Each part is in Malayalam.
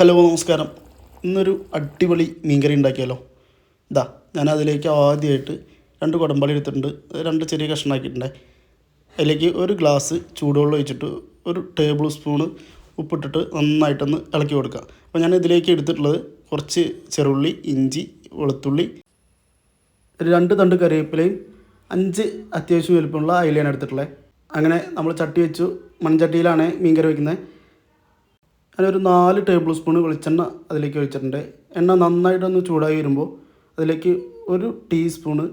ഹലോ നമസ്കാരം. ഇന്നൊരു അടിപൊളി മീൻകറി ഉണ്ടാക്കിയാലോ. ഞാൻ അതിലേക്ക് ആദ്യമായിട്ട് 2 കുടംപുളി എടുത്തിട്ടുണ്ട്. 2 ചെറിയ കഷ്ണമാക്കിയിട്ടുണ്ട്. അതിലേക്ക് 1 ഗ്ലാസ് ചൂടുവെള്ളം ഒഴിച്ചിട്ട് 1 ടേബിൾ സ്പൂണ് ഉപ്പിട്ടിട്ട് നന്നായിട്ടൊന്ന് ഇളക്കി കൊടുക്കുക. അപ്പോൾ ഞാൻ ഇതിലേക്ക് എടുത്തിട്ടുള്ളത് കുറച്ച് ചെറുള്ളി, ഇഞ്ചി, വെളുത്തുള്ളി, 2 തണ്ട് കറിവേപ്പിലയും 5 അത്യാവശ്യം വലുപ്പമുള്ള അയിലയാണ് എടുത്തിട്ടുള്ളത്. അങ്ങനെ നമ്മൾ ചട്ടി വെച്ചു. മൺചട്ടിയിലാണ് മീൻകറി വയ്ക്കുന്നത്. ഞാനൊരു 4 ടേബിൾ സ്പൂൺ വെളിച്ചെണ്ണ അതിലേക്ക് ഒഴിച്ചിട്ടുണ്ട്. എണ്ണ നന്നായിട്ടൊന്ന് ചൂടായി വരുമ്പോൾ അതിലേക്ക് 1 ടീസ്പൂണ്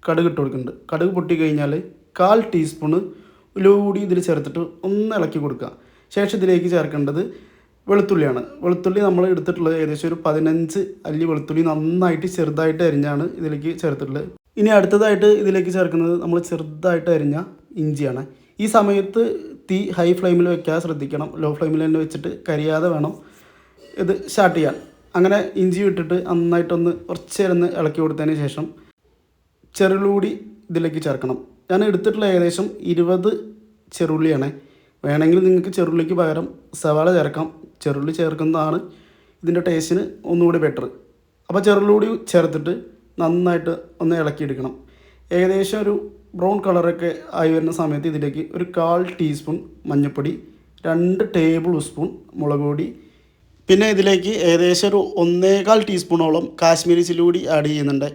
കടുക് ഇട്ട് കൊടുക്കുന്നുണ്ട്. കടുക് പൊട്ടി കഴിഞ്ഞാൽ 1/4 ടീസ്പൂണ് ഉലുവ കൂടി ഇതിൽ ചേർത്തിട്ട് ഒന്ന് ഇളക്കി കൊടുക്കുക. ശേഷം ഇതിലേക്ക് ചേർക്കേണ്ടത് വെളുത്തുള്ളിയാണ്. വെളുത്തുള്ളി നമ്മൾ എടുത്തിട്ടുള്ളത് ഏകദേശം ഒരു 15 അല്ലി വെളുത്തുള്ളി നന്നായിട്ട് ചെറുതായിട്ട് അരിഞ്ഞാണ് ഇതിലേക്ക് ചേർത്തിട്ടുള്ളത്. ഇനി അടുത്തതായിട്ട് ഇതിലേക്ക് ചേർക്കുന്നത് നമ്മൾ ചെറുതായിട്ട് അരിഞ്ഞ ഇഞ്ചിയാണ്. ഈ സമയത്ത് തീ ഹൈ ഫ്ലെയിമിൽ വെക്കാൻ ശ്രദ്ധിക്കണം. ലോ ഫ്ലെയിമിൽ തന്നെ വെച്ചിട്ട് കരിയാതെ വേണം ഇത് സ്റ്റാർട്ട് ചെയ്യാൻ. അങ്ങനെ ഇഞ്ചി ഇട്ടിട്ട് നന്നായിട്ടൊന്ന് കുറച്ച് നേരം ഇളക്കി കൊടുത്തതിന് ശേഷം ചെറുള്ളി ഇതിലേക്ക് ചേർക്കണം. ഞാൻ എടുത്തിട്ടുള്ള ഏകദേശം 20 ചെറുള്ളിയാണ്. വേണമെങ്കിൽ നിങ്ങൾക്ക് ചെറുള്ളിക്ക് പകരം സവാള ചേർക്കാം. ചെറുള്ളി ചേർക്കുന്നതാണ് ഇതിൻ്റെ ടേസ്റ്റിന് ഒന്നുകൂടി ബെറ്റർ. അപ്പോൾ ചെറുള്ളി ചേർത്തിട്ട് നന്നായിട്ട് ഒന്ന് ഇളക്കിയെടുക്കണം. ഏകദേശം ഒരു ബ്രൗൺ കളറൊക്കെ ആയി വരുന്ന സമയത്ത് ഇതിലേക്ക് ഒരു 1/4 ടീസ്പൂൺ മഞ്ഞൾപ്പൊടി, 2 ടേബിൾ സ്പൂൺ മുളക് പൊടി, പിന്നെ ഇതിലേക്ക് ഏകദേശം ഒരു 1.25 ടീസ്പൂണോളം കാശ്മീരി ചില്ലി കൂടി ആഡ് ചെയ്യുന്നുണ്ട്.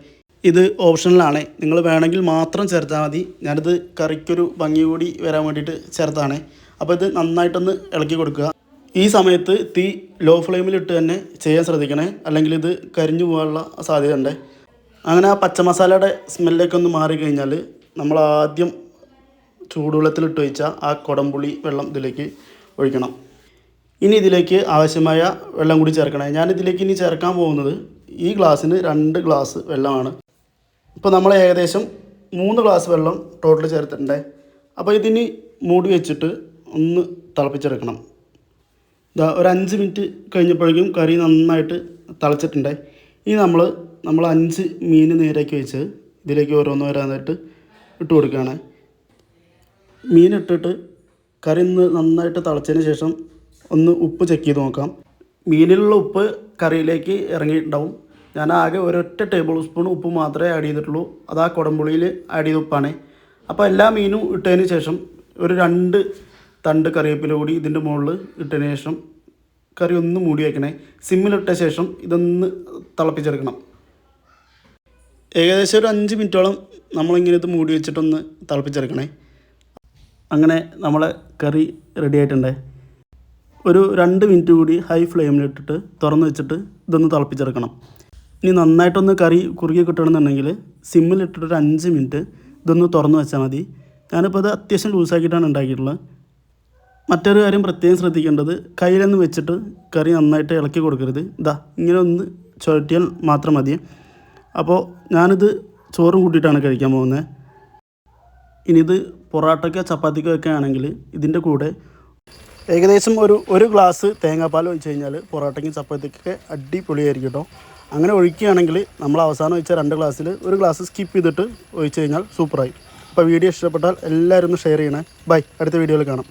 ഇത് ഓപ്ഷണലാണ്, നിങ്ങൾ വേണമെങ്കിൽ മാത്രം ചേർത്താൽ മതി. ഞാനിത് കറിക്കൊരു ഭംഗി കൂടി വരാൻ വേണ്ടിയിട്ട് ചേർത്താണ്. അപ്പോൾ ഇത് നന്നായിട്ടൊന്ന് ഇളക്കി കൊടുക്കുക. ഈ സമയത്ത് തീ ലോ ഫ്ലെയിമിലിട്ട് തന്നെ ചെയ്യാൻ ശ്രദ്ധിക്കണേ, അല്ലെങ്കിൽ ഇത് കരിഞ്ഞു പോകാനുള്ള സാധ്യത ഉണ്ട്. അങ്ങനെ ആ പച്ചമസാലയുടെ സ്മെല്ലൊക്കെ ഒന്ന് മാറിക്കഴിഞ്ഞാൽ നമ്മൾ ആദ്യം ചൂടുവെള്ളത്തിലിട്ട് വെച്ച ആ കുടംപുളി വെള്ളം ഇതിലേക്ക് ഒഴിക്കണം. ഇനി ഇതിലേക്ക് ആവശ്യമായ വെള്ളം കൂടി ചേർക്കണം. ഞാനിതിലേക്ക് ഇനി ചേർക്കാൻ പോകുന്നത് ഈ ഗ്ലാസ്സിന് 2 ഗ്ലാസ് വെള്ളമാണ്. ഇപ്പോൾ നമ്മൾ ഏകദേശം 3 ഗ്ലാസ് വെള്ളം ടോട്ടൽ ചേർത്തിട്ടുണ്ട്. അപ്പോൾ ഇതിന് മൂടി വെച്ചിട്ട് ഒന്ന് തിളപ്പിച്ചെടുക്കണം. ഒരു 5 മിനിറ്റ് കഴിഞ്ഞപ്പോഴേക്കും കറി നന്നായിട്ട് തിളച്ചിട്ടുണ്ട്. ഇനി നമ്മൾ 5 മീൻ നേരാക്കി വെച്ച് ഇതിലേക്ക് ഓരോന്നായിട്ട് ഇട്ട് കൊടുക്കുകയാണ്. മീൻ ഇട്ടിട്ട് കറി നന്നായിട്ട് തിളച്ചതിന് ശേഷം ഒന്ന് ഉപ്പ് ചെക്ക് ചെയ്ത് നോക്കാം. മീനിലുള്ള ഉപ്പ് കറിയിലേക്ക് ഇറങ്ങിയിട്ടുണ്ടാവും. ഞാൻ ആകെ ഒരൊറ്റ ടേബിൾ സ്പൂൺ ഉപ്പ് മാത്രമേ ആഡ് ചെയ്തിട്ടുള്ളൂ. അത് ആ കുടംപുളിയിൽ ആഡ് ചെയ്ത ഉപ്പാണ്. അപ്പോൾ എല്ലാ മീനും ഇട്ടതിന് ശേഷം ഒരു 2 തണ്ട് കറിവേപ്പില കൂടി ഇതിൻ്റെ മുകളിൽ ഇട്ടതിന് ശേഷം കറി ഒന്ന് മൂടി വയ്ക്കണേ. സിമ്മിലിട്ട ശേഷം ഇതൊന്ന് തിളപ്പിച്ചെടുക്കണം. ഏകദേശം ഒരു 5 മിനിറ്റോളം നമ്മളിങ്ങനെ ഇത് മൂടി വെച്ചിട്ടൊന്ന് തിളപ്പിച്ചെടുക്കണേ. അങ്ങനെ നമ്മളെ കറി റെഡി ആയിട്ടുണ്ട്. ഒരു 2 മിനിറ്റ് കൂടി ഹൈ ഫ്ലെയിമിലിട്ടിട്ട് തുറന്ന് വെച്ചിട്ട് ഇതൊന്ന് തിളപ്പിച്ചെടുക്കണം. ഇനി നന്നായിട്ടൊന്ന് കറി കുറുകി കിട്ടണമെന്നുണ്ടെങ്കിൽ സിമ്മിലിട്ടിട്ട് ഒരു 5 മിനിറ്റ് ഇതൊന്ന് തുറന്ന് വെച്ചാൽ മതി. ഞാനിപ്പോൾ അത് അത്യാവശ്യം ലൂസാക്കിയിട്ടാണ് ഉണ്ടാക്കിയിട്ടുള്ളത്. മറ്റൊരു കാര്യം പ്രത്യേകം ശ്രദ്ധിക്കേണ്ടത്, കയ്യിലൊന്ന് വെച്ചിട്ട് കറി നന്നായിട്ട് ഇളക്കി കൊടുക്കരുത്. ഇങ്ങനെ ഒന്ന് ചുഴറ്റിയാൽ മാത്രം മതി. അപ്പോൾ ഞാനിത് ചോറും കൂട്ടിയിട്ടാണ് കഴിക്കാൻ പോകുന്നത്. ഇനി ഇത് പൊറോട്ടയ്ക്കോ ചപ്പാത്തിക്കോ ഒക്കെ ആണെങ്കിൽ ഇതിൻ്റെ കൂടെ ഏകദേശം ഒരു ഗ്ലാസ് തേങ്ങാപ്പാൽ ഒഴിച്ച് കഴിഞ്ഞാൽ പൊറോട്ടയ്ക്കും ചപ്പാത്തിക്കൊക്കെ അടിപൊളിയായിരിക്കും കേട്ടോ. അങ്ങനെ ഒഴിക്കുകയാണെങ്കിൽ നമ്മൾ അവസാനം ഒഴിച്ച 2 ഗ്ലാസ്സിൽ 1 ഗ്ലാസ് സ്കിപ്പ് ചെയ്തിട്ട് ഒഴിച്ച് കഴിഞ്ഞാൽ സൂപ്പറായി. അപ്പോൾ വീഡിയോ ഇഷ്ടപ്പെട്ടാൽ എല്ലാവരും ഒന്ന് ഷെയർ ചെയ്യണേ. ബൈ, അടുത്ത വീഡിയോയിൽ കാണാം.